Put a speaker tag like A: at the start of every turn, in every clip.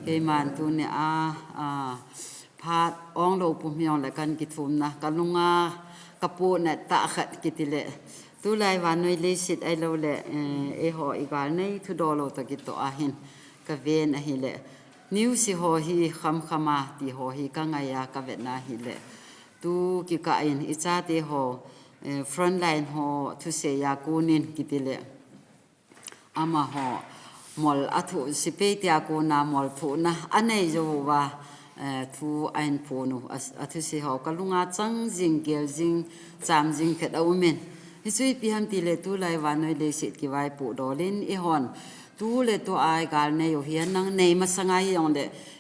A: เฮมันตัวเนี่ยพาดอ้องโลปุ่มยองและกันกิทุมนะกันลุงกระปูเนี่ยตะขัดกิติเละตัวไรวันน้อยเลสิตไอโลเละหออีกาในทุดอโลตะกิตอาหินกะเวนอหิเละนิวสิหอฮีคำมาตีหอฮีกังไงยากะเวนาหิเละตูกิกะอินอิจาตีหอfront line หอทุเสียกูนินกิติเละอามาหอมอลอัตุสิเปติอากูนามอลทุนะอันนี้จะว่าทูอันพูนุอัตุสิหอกลุงอาจังจิงเกลจิงจามจิงเขดเอาเมนฮิซุยพิฮัมติเลตูไลวานน้อยเลสิตกิไว้ปูดอลินอีฮอนตูเลตัวไอกาลเนยเฮียนังเนยมาสังไงยองเด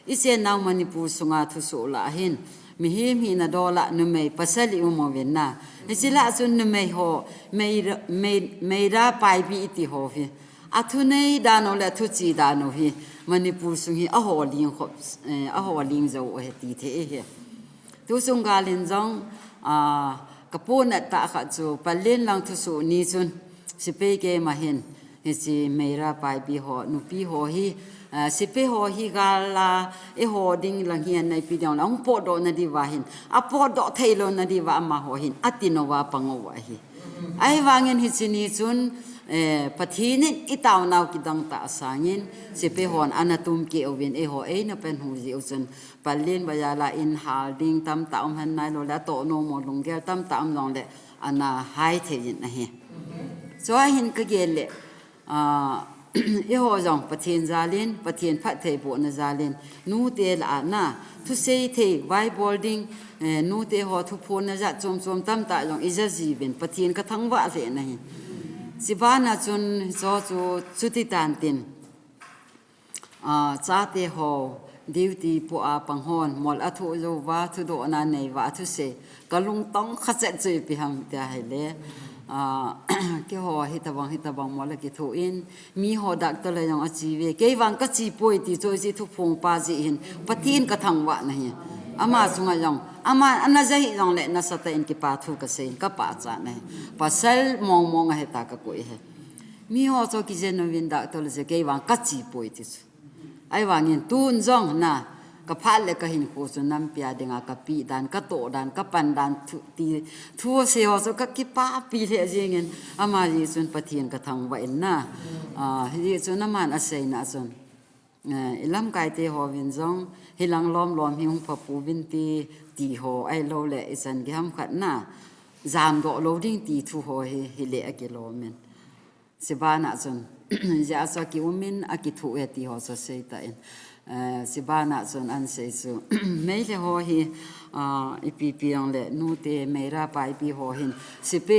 A: อิเซนาวมันนิปูสุงาทุสุลาหินมิฮิมฮินาดอละนุเมย์ปัสลิอุโมเวนนาฮิซิละซุนนุเมย์โฮเมย์ราไปบีอิติโฮฟิอัทุเนยดานอเลทุจีดานอฟิมันนิปูสุงฮิอโหลิงขบอโหลิงจะโอเฮตีเทเฮทุสุงกาลินจงกระปูนตะขัดจูปัลลินลังทุสุนีจุนสิเปเกมาเห็นฮิจิเมราไปบีโฮนุปีโฮฮีสิเปโฮฮีกาลาโฮดิ้งลังเฮียนในปีเดียวนะองปอดนาดีวาหินปอดเทโลนาดีวามาโฮหินอติโนวาปังวาฮีไอวางินฮิจินีจุนปะทีนิอิตาวนาวกิดังตาสางินสิเปฮอนอนาตุมเกอวินโฮนะเป็นหูจิอุจนปัลลินวายาลาอินฮาลดิ้งตัมตาอมหันนายโลละโตโนโมลงเกลตัมตาอมลองเลอันน่ะไฮเทยินนะเฮสวาหินก็เกลเลโฮจงปะทีนซาลินปะทีนพัดเทโบนซาลินนูเตลอาน่าทุเซเทไวบอลดิ้งนูเตฮอทุพนจะจมตัมตาจงอิจจีบินปะทีนก็ทั้งวะเสนะเฮสิบานาจุนโจจุติตันตินจ้าเตหอดิวตีปัวปังฮอนมอลอัตุโจวาทุโดนาในวาทุเสกลุงต้องขัดใจไปหำเดียให้เล่เกี่ยวหิตบังมอลกิทุอินมีหอดักตะเลยยังอจีเวเกวันก็จีป่วยตีโจจีทุพงปาจีหินปะทีนก็ทั้งวะนะเฮอามาจุงยังอามาอันนั้นจะหิยังเละนัสตะอินกิปาทุกเซนก็ปาจานะปัสเซลมองให้ตากกุยเฮมีหอโจกิเจนวินดักตะเลยเกวันก็จีป่วยตีไอวางินตูนจงนะก็พัดเลยก็หินโคสุน้ำเปียดิงากะปีดันก็โตดันก็ปันดันตีทั่วเสียวสุก็กิป้าปีเทจริงเงินอามาจีสุนปะเทียนก็ทางไว้นะจีสุนน้ำมันอาศัยนะสุนลำไก่เตหอวินจงฮิลังล้อมหิงพับปูวินตีหอไอโลเละอิสันกิฮัมขัดนะจามโดโลดิ้งตีทูหอฮิเละกิโลเมนสิบานะสุนจะอาศัยกิวมินอากิทูเอตีหอสเซตาอินสิบานะจนอันเสสุไม่เลยหอฮีอีปีองเละนูเตไม่ราไปปีหอหินสิเป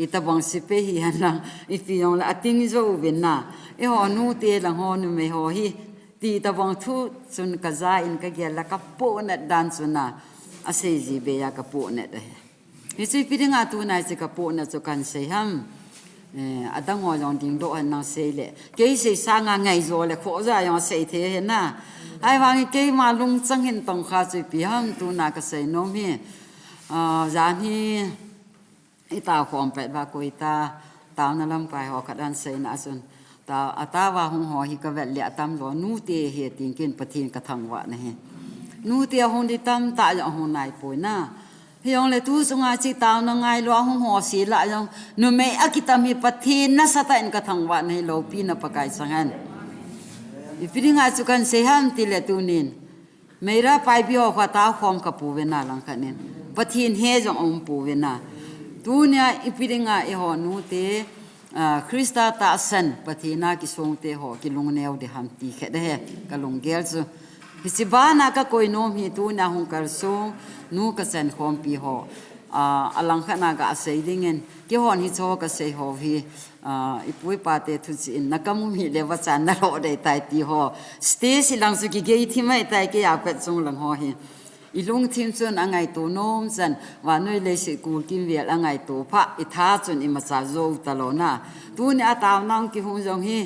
A: อีตาบังสิเปฮีฮันลังอีปีองเละติ้งโจวินนะหอนูเตลังหอนูไม่หอฮีตีตาบังทุจนกระจายอินกะเกลละกับปูนัดดันสุนะอาศัยจีเบียกับปูนัดเลยฮิสิปีดึงอาตูนายสิกับปูนัดจุกันเสียฮัมอาดังว่าอย่างดิ่งโดนนั่งเสียเลยเกี่ยสิสร้างไงโจเลยขอจะอย่างเสียเทียนนะไอ้วางเกี่ยมาลุงจังเห็นตรงข้าจุปีฮัมตูนักเสียโนมีจานที่ไอ้ตาความเป็ดว่ากุยตานั่นลำไปหอขัดอันเสียนะส่วนตาว่าหงหอฮิกเวลเละตามหลอนูเตียเหติงกินปะทีนกระทังวะนะเฮนูเตียหงดิตามตาอย่างหงนายป่วยนะเฮียงเลยทุสงอาจิตาวนงไงหลวงหงหอสีละยังนูเมอกิตามีปะทีนนัสตาอินกระทังวะในโลปีนปะกายสังหันอีฟิงอาจุกันเสียหันติเลตุนินไม่รับไปบิโอขวาตาความกับปูเวน่าลังคันนินปะทีนเฮจงองปูเวน่าตูเนี่ยอีฟิงอาหอนูเตคริสต์ตาสันปะทีน่ากิสงเตหอกิลุงเนวเดฮัมตีแค่เดะกะลุงเกลซูฮิสิบานาก็คอยโนมฮิตูน่าหงกัลซูนูก็เซนคอมปีหออลังขณะก็อาศัยดิ่งเงินกี่หอนฮิโซก็เสียหอฮีอีปุยปาเตทุจินนักมุมีเลวจันนรอได้ตายตีหอสเตสิลังสุกิเกยที่ไม่ตายกี่อาเป็ดทรงหลังหอฮีอีลุงทิมจนอังไงตัวโน้มจันว่าน้อยเลยสิกูกินเวียอังไงตัวพระอิทาจนอิมาซาโจตลอดนะตัวนี้อาตาวนั่งกี่หงจงฮี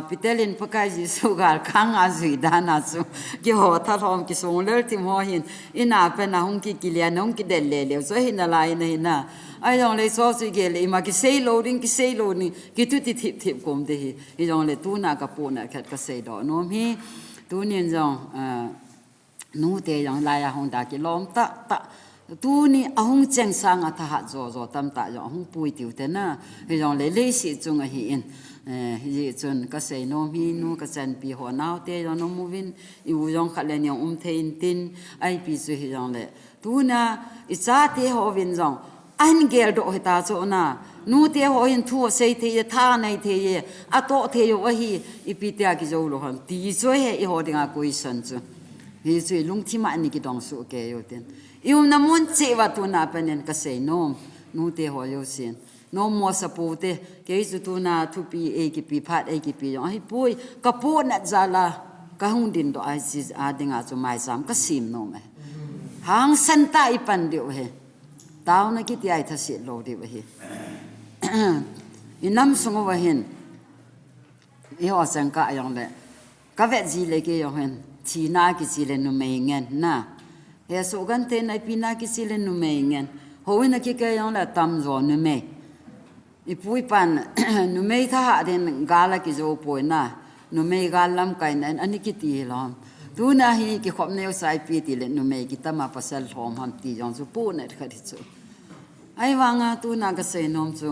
A: ปิเตลินพกายจิสุการข้างอาจุยดานาจูกิโหท่าทองกิสงเลอร์ที่มอหินอินาเป็นนาหงกิกิเลียนหงกิเดลเลเลียวจะหินอะไรนะหินะไอ้ยองเลยซอสุเกลมากิเซโลดิงกิเซโลนี่กิตุติทิบกมเดหิไอ้ยองเลยตูนากระปูน่ะแค่กเซดอนมฮีตูนี่จงนูเตยองลายหงดากิลอมตะตูนี่อาหงเจงสังอัฐหัดโจตามตายองหงปุยติวเตนะไอ้ยองเลยเลสิจงหินฮิจนก็เซโนมีนูก็จันปีหัวนาวเตยอนมูวินอีวจงขัดเลนยองเทนตินไอปีสุฮิจงเลยตูน่ะอิจาเตหอวินจงอันเกลโดหิตาโจน่ะนูเตหอหินทัวเซเทยท่าในเทยอะโตเทยวะฮีอีปีเตกิโจโลหันตีโจเฮอีหอดิงากุยสันจูฮิจุยลุงที่มาอันนี้กิดองสุเกยโยตินอีอุนมุนเจวะตูน่ะเป็นยันก็เซโนนูเตหอโยสินน้องมัวสปูเตเกยสุตุนาทุปีเอกิปีพัดเอกิปียองให้ปุยกะปูนัดจาลากะหุนดินโดไอซิอาดิงาจุไมซามกะซิมโนเมหางสันตาอีปันเดียวเฮตาวนักิติไอทัสิโลเดียวเฮอินัมสงวะเห็นอีอสังกะยองเลกะเวจีเลเกยองเห็นทีนากิจิเลนุเมงเงินนะเฮสุกันเตนไอปีนากิจิเลนุเมงเงินโหวินักเกยองเลตัมโซนุเมอีปุยปันนุเมย์ท่าเดินกาลกิโจป่วยนะนุเมย์กาลลำไก่นั้นอันนี้กิตีลอมดูนะฮีกิขบเนวสายปีติเลนุเมย์กิตามาปัสสาวะหอมหันตีจงจูปูเนตขัดจูไอ้วังอ่ะดูนะก็เซนอมจู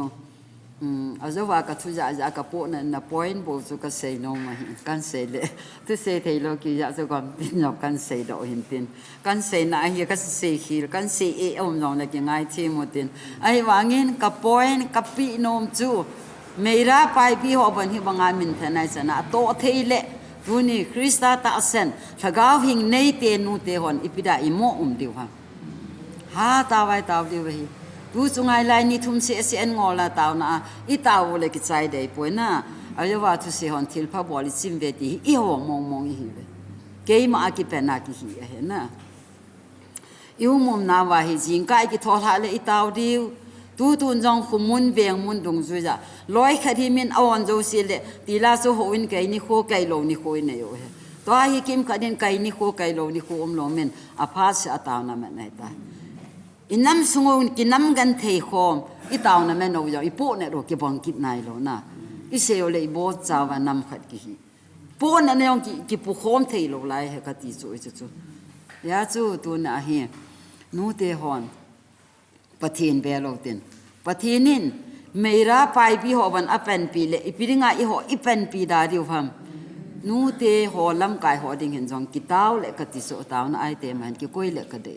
A: อาจจะว่าก็ทุจจะก็ปูนั่นนะพอยน์บูจูก็เซนอมมากันเซเลทุเซเทโลกิจะจะความตินยกกันเซดอกหินตินกันเซน่ะไอ้ก็เซฮีกันเซเออมลองเลยกินง่ายที่หมดตินไอ้วังเงินกับพอยน์กับปีนอมจูไม่รับไปพี่หัวบันที่บางงานมินเทนไอซ์นะโตเทเลดูนี่คริสต์ตาเซนถ้าก้าวหิงในเตนูเตหอนอีพิดาอิโมเดียวค่ะหาตาไว้ตาเดียวเดูจงไงลายนี่ทุ่มเสียเสียนงอละตาวนะอีตาวเลยกิจใจได้ป่วยนะเอาอย่าว่าทุเสียหอนทิลพะบอลิซิมเวทีอีหัวมองอีหิเวเกยมากิเป็นนากิหิเห็นนะอีหัวมุมนาว่าหิจิงกายกิทอลาเลยอีตาวเดียวดูตุนจงขุมุนเวียงมุนดงจุจ้ะลอยคดีมินเอาอันโจสิเลตีลาสุโหวินไกนี่โคไกโลนี่โคนี่อยู่ตัวฮิกิมคดินไกนี่โคไกโลนี่โคโลมินอภาสอตาวนะมันไหนตาอินัมสงวนกินน้ำกันเทคอมอีตาวนั่นแม่นเอาอย่างอีโป้เนี่ยเราเก็บบังกิดนายแล้วนะอีเสียวเลยอีโบ้จ้าวันน้ำขัดกี่โป้นั่นเนี่ยกี่ปุโคมเทโลไล่ให้กติจูจูยาจูตัวน่ะเฮียนูเตหอนปะเทียนเบลล์ตินปะเทียนินไม่รับไปพี่หัววันอเป็นปีเลยอีปีงาอีหัวอีเป็นปีดาดิวพัมนูเตหัวลำกายหัวดิ่งเห็นจงกิตาวเลยกติโซตาวน่ะไอเตมันกี่ก้อยเลยก็เด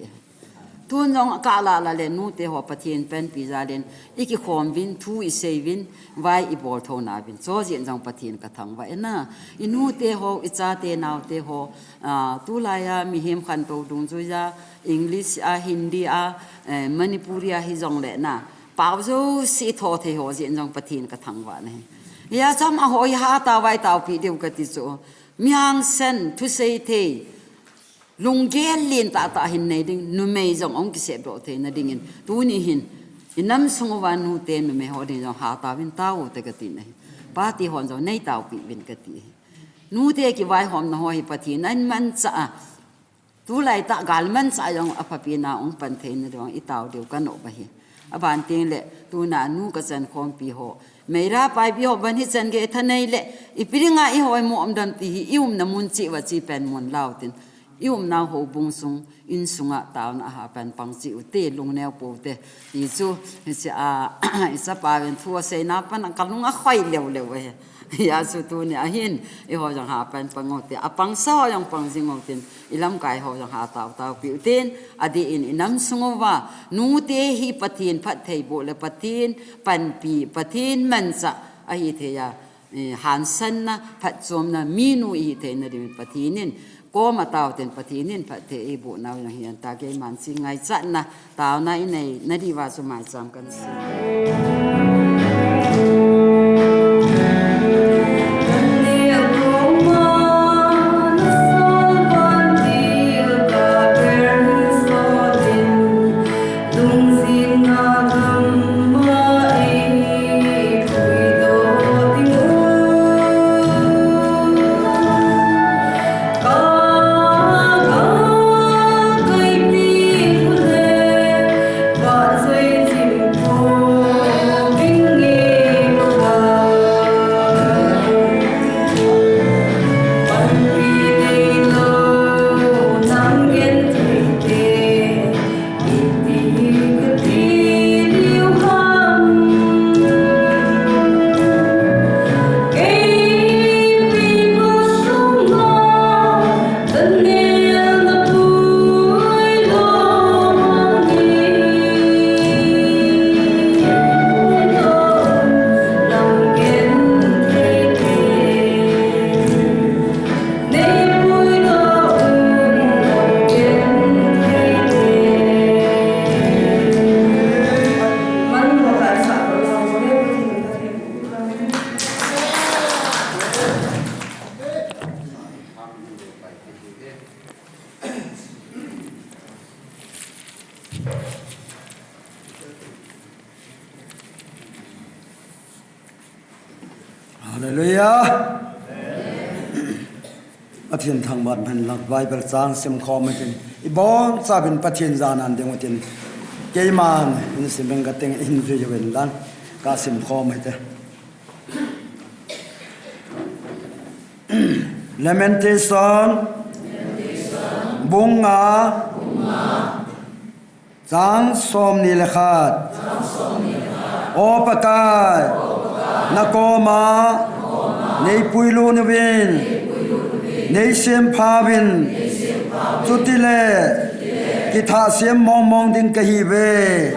A: ทุนจงกาลาลาเลนูเตหัวปะเทียนเป็นปีจาเลนอีกขอมวินทูอีเซวินไว้อีบอลโทนาวินโซเจียนจงปะเทียนกระทังไว้นะอีนูเตหัวอีจ้าเตนาวเตหัวตุลายามีเฮมขันโตดุงจุยาอังกฤษฮินดีมณิปุรีฮิจงเลนะป่าวจูสีทอเทหัวเจียนจงปะเทียนกระทังไว้เนี่ยยาจำเอาหัวหาตาไว้ตาปีเดียวกันที่โซมีฮังเซนทุเซเทลุงเกลลินตาหินในดิ่งนุ่มไม่จงองกิเสบโดเทนดิ่งตัวนี้หินอินัมสงวันนูเตนนุ่มไม่หัวดิ่งจงหาตาวินตาวเตกตินเลยป้าตีหอนจงในตาวปีวินกตินูเตกิไว้หอมนหัวหิปตินั้นมันจะตัวไรตากาลมันจะจงอภปีนาองปันเทนจงอีตาวเดียวกันออกไปอบานเตียงเละตัวนานูกจันคอมปีหัวไม่รับไปปีหัวบันที่จันเกทันในเละอีปีงาอีหัวมอมดันตีอิวมน้ำมุนจิวจีเป็นมุนลาวตินอิวมนาหูบุงซุงอินซุงะตาวนาหาเป็นปังจิวเตลุงแนวปูเตอีจูจะอิสปาเป็นทัวเซนาปันกัลุงอ่ะค่อยเร็วเว้ยยาสุตุเนี่ยหินอีหัวจังหาเป็นปังโอเตอปังซ้อยังปังจิงโอเตนอีลำกายหัวจังหาตาวปิวเตนอดีอินน้ำสงว่านูเตหิปะทีนพัดเทยโบเลปะทีนปันปีปะทีนมันจะอหิเทียหันสันนะพัดจมนะมีนูอีเทนดิปะทีนินก็มาตาวเต็นปะทีนินพัดเทยโบนาวอย่างเฮียนตาเกมันสิไงจันนะตาวในนดีว่าสมัยจำกันสิ
B: ฮาเลลูยาประเทศทางบ้านพันหลักไว้ประจางเสียมคอมาเป็นอีบอนซาเป็นประเทศจานันเดียวกันเกี่ยมันอินสิเป็นกระเตงอินทรีย์เวลลันกาเสียมคอมาเถอะ Lamentation bunga Jang som ni lekhat O pakai Nakoma Nei puilu nevin Nei siem pavin Tutile Kita siem mong mong ding kahibe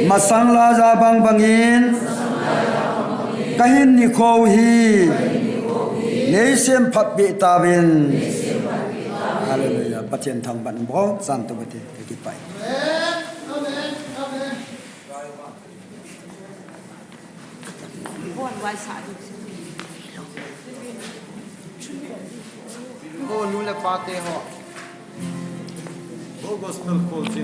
B: Masang la ja bang bangin Kahin ni khou hi Nei siem phat bi tawin Hallelujah ประเทศทางบ้านบ่สันตบะเทกิไป
A: บ้านไว้สาย
C: Go lule pate ho. Go gospel kolchi.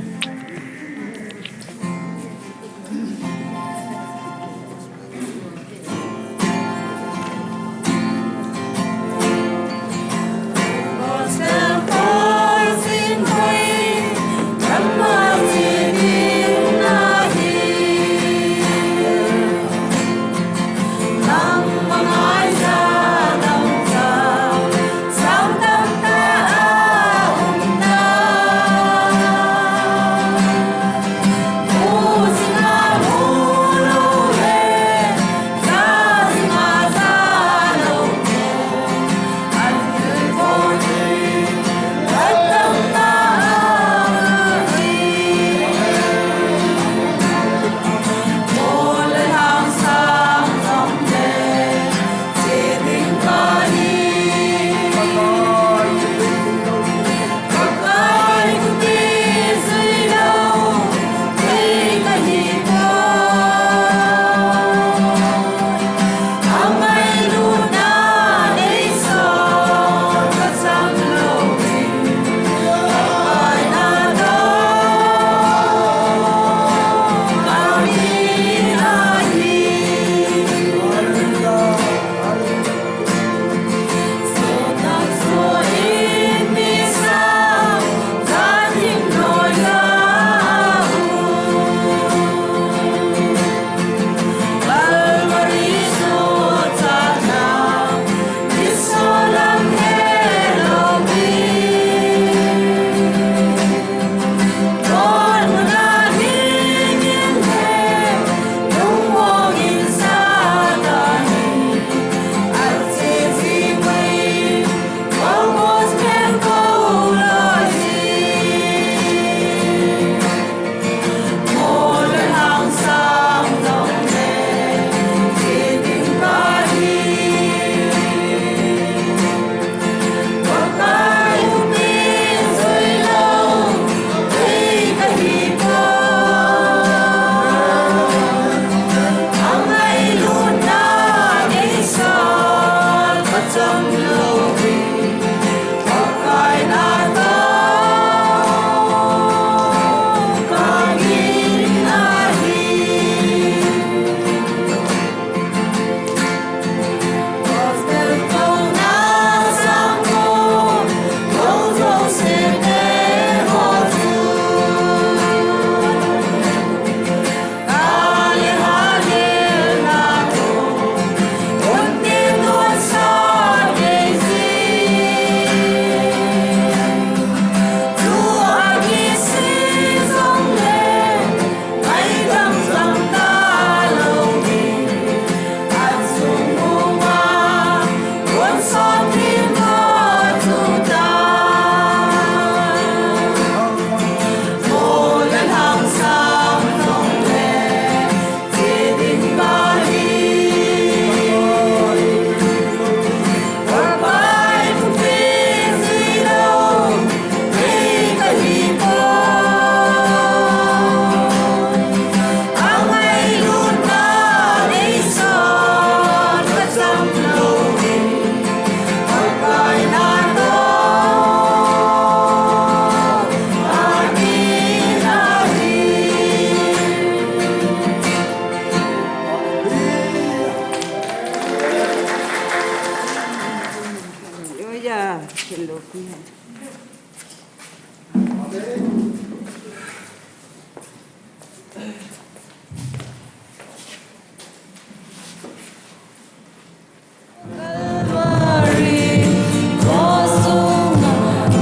A: lopi.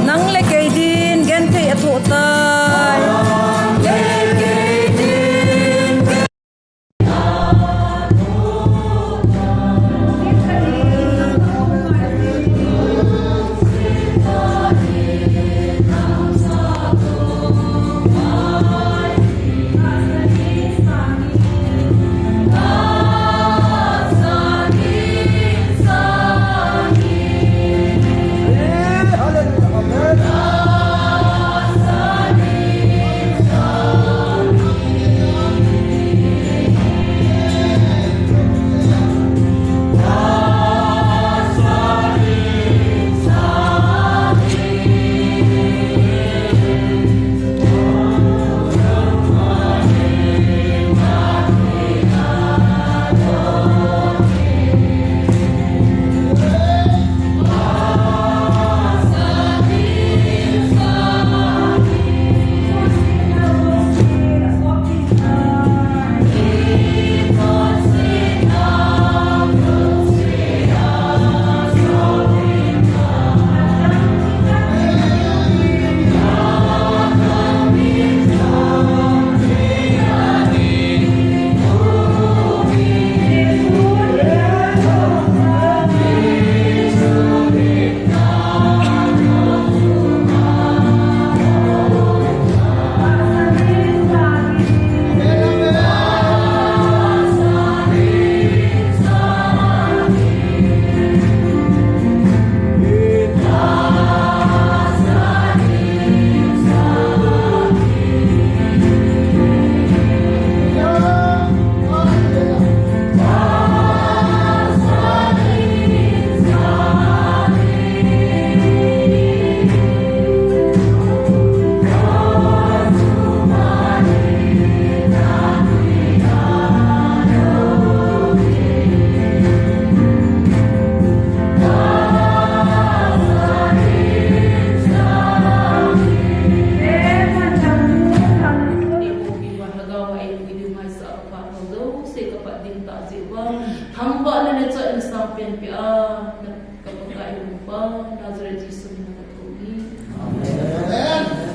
D: Nang lekay din, gan kay ato tay.
E: Hamba na nito ang sampian pia kapagkain mo pa Nazareth Jesus na natuloy.
C: Amen.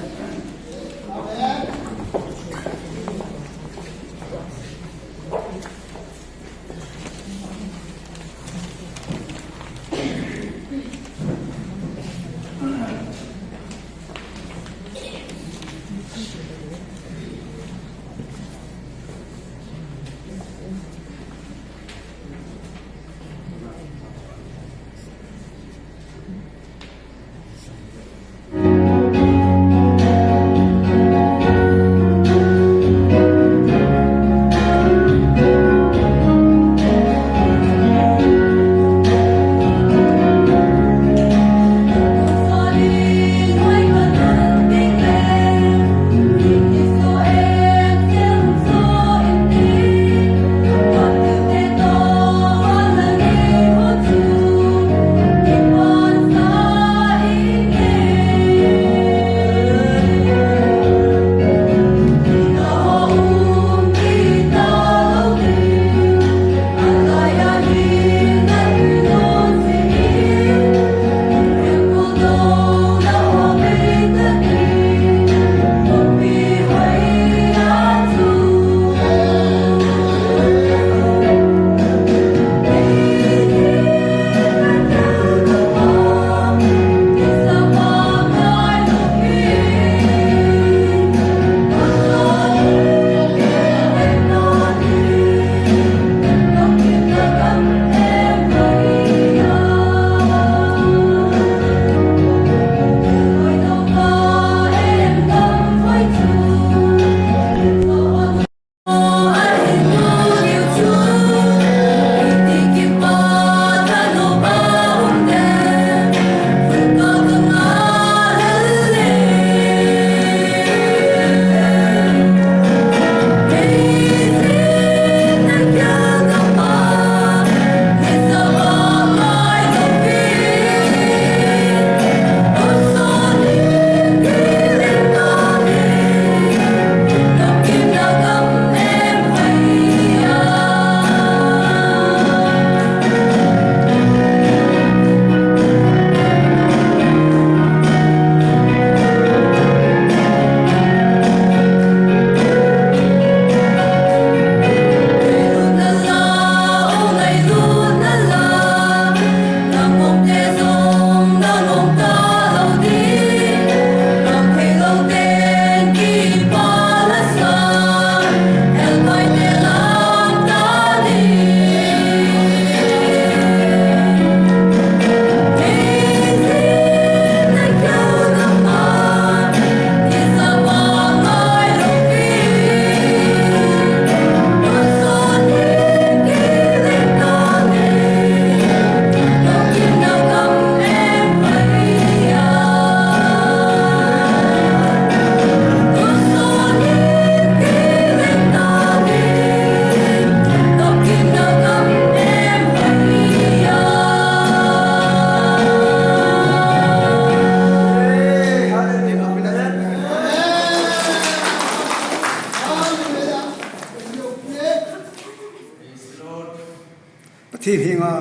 B: thì nga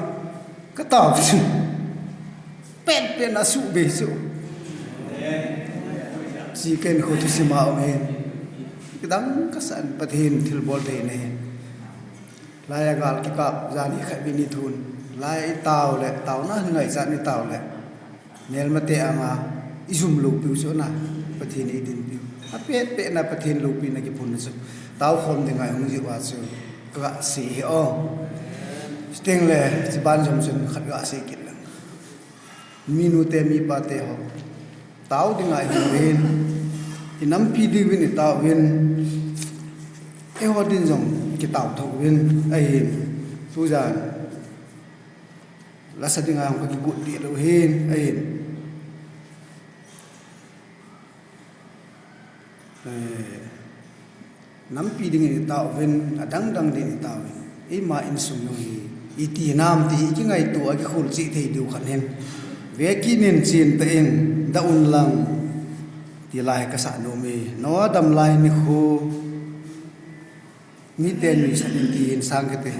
B: cái tàu pet na su be su si ken ko tu si ma men kedang kasan pathin thil bol be ne lai gal ki kap jani khai bi ni thun lai tàu le tàu na ngai jani tàu le nel mate ama izum lu pi so na pathin e din pi a pet pe na pathin lu pi na ki pun su tàu khom de ngai hong ji wa su ka si o sting le si ban jom sun khat ga se kin minute mi pate ho tau dinga hin inam pi di win tau win e ho din jong ki tau tho win ai hin su jan la sa dinga ko ki gut di lo hin ai hin nam pi ding ni tau win adang dang di tau e ma in sum yo hi iti nam ti ki ngai tu a ki khul chi thei du khan hen ve ki nin chin te in da un lang ti lai ka sa no mi no dam lai ni khu mi ten mi sa tin ti in sang ke te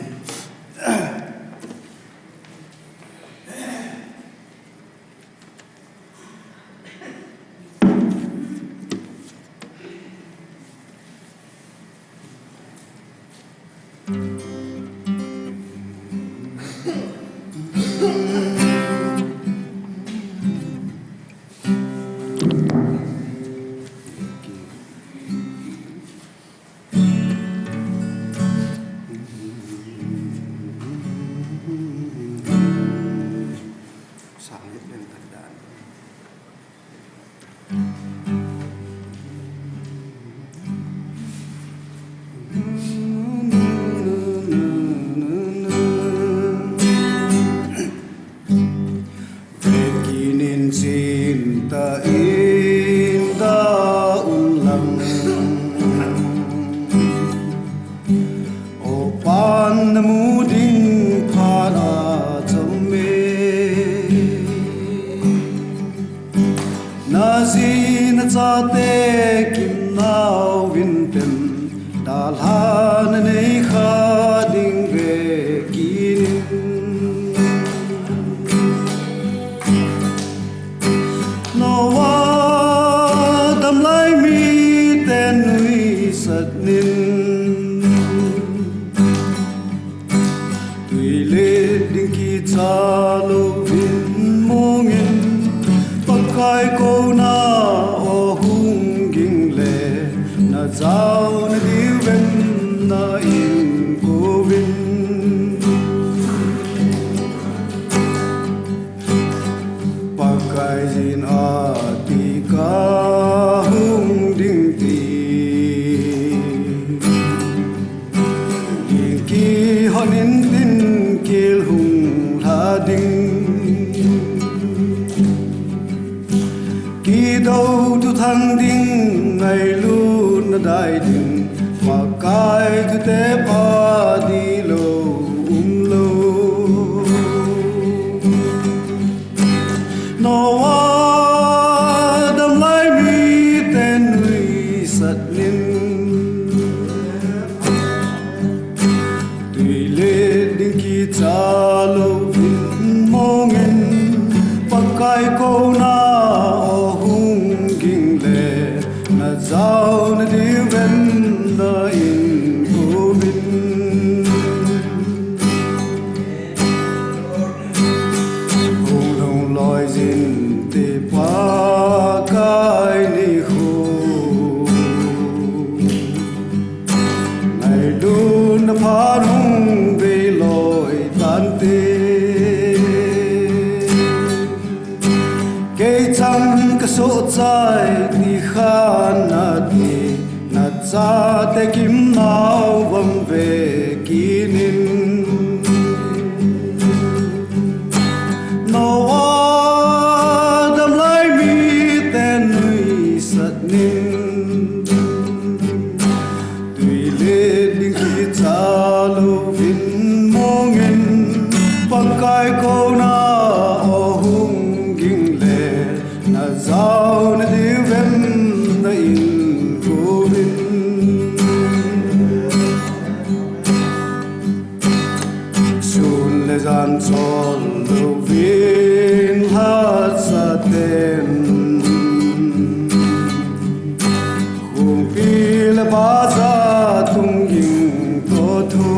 F: soon
B: le zan chol lo vin hat sa ten hung pi le ba za tung ing to thu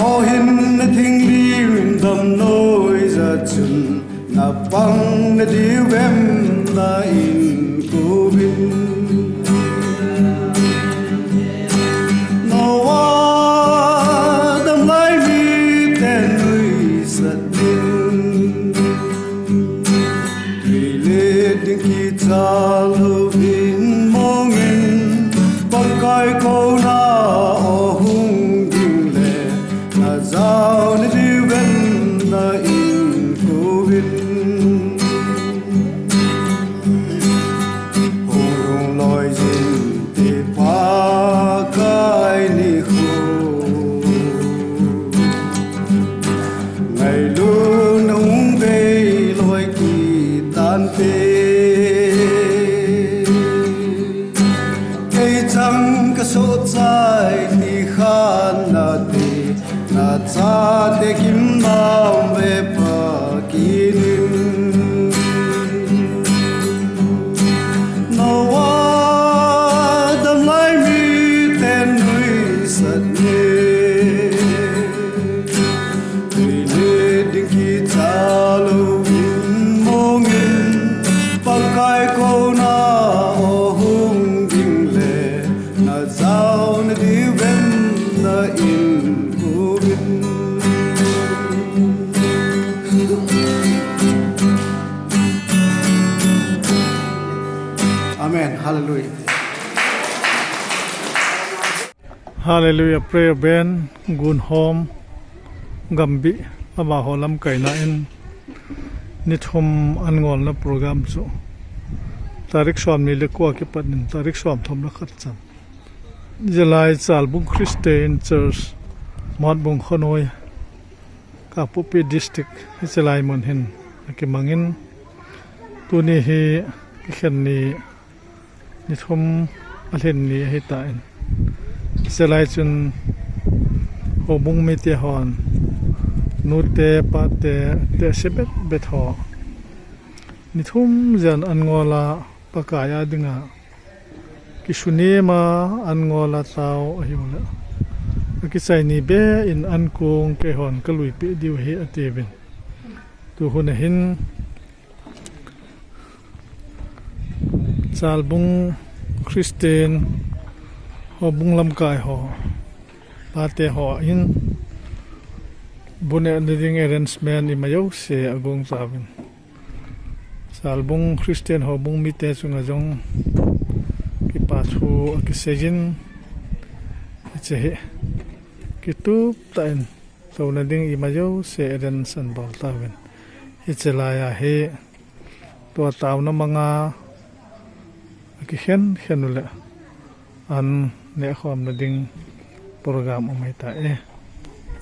B: o hin na thing li win dam noi za chun na bang na di vem na in ko vin
F: Hallelujah prayer band gun home gambi aba holam kaina in nithum angol na program chu tarik swam ni le kwa ki panin tarik swam thom na khat cham July Chalbung Christian Church Mot Bung Khonoi Kapupi district July mon hin ki mangin tuni hi ki khen ni nithum alhen ni hi ta in Selai chun hobung mi te hon nu te pa te sebet bet ho ni thum jan an ngola pakaya dinga kisune ma an ngola taw ahimla ki sai ni be in an kong ke hon kalui pe diu he atebin tu hun hin Chalbung Christian ho bung lam kai ho pate ho in bune living arrangement in mayo se agong sabin Chalbung Christian ho bung mi te chunga jong ki pa thu ki sejin che he ki tu tan to na ding i mayo se ren san bol tawen ichelaya he to taw na manga ki hen ula an ne khom na ding program amai ta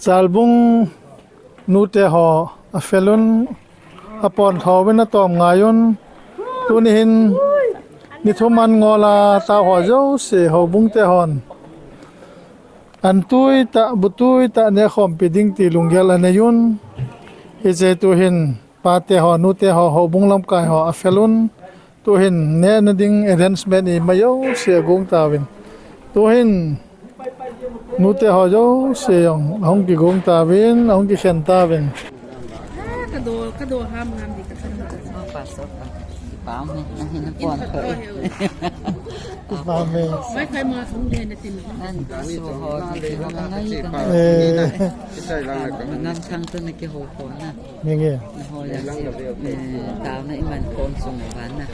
F: Chalbung nu te ho a felun apon thawena tom ngayon tuni hin ni thoman ngola ta ho jo se ho bung te hon an tui ta butui ta ne khom piding ti lunggel anayun he je tu hin pa te ho nu te ho bung lam kai ho a felun tu hin ne na ding arrangement ni mayo se gong tawin tu hin nu te ho jo se hong ki gong tawin hong ki khen tawin
D: kado ham ngam di ka
A: pa so pa pa me na hin pon khoi
F: pa me
D: mai khai ma thung le na tin
A: nan so ho ki ho ngai ka nan thang to na ki ho ko na
F: nge
A: ho ya ta na iman kon sung ban na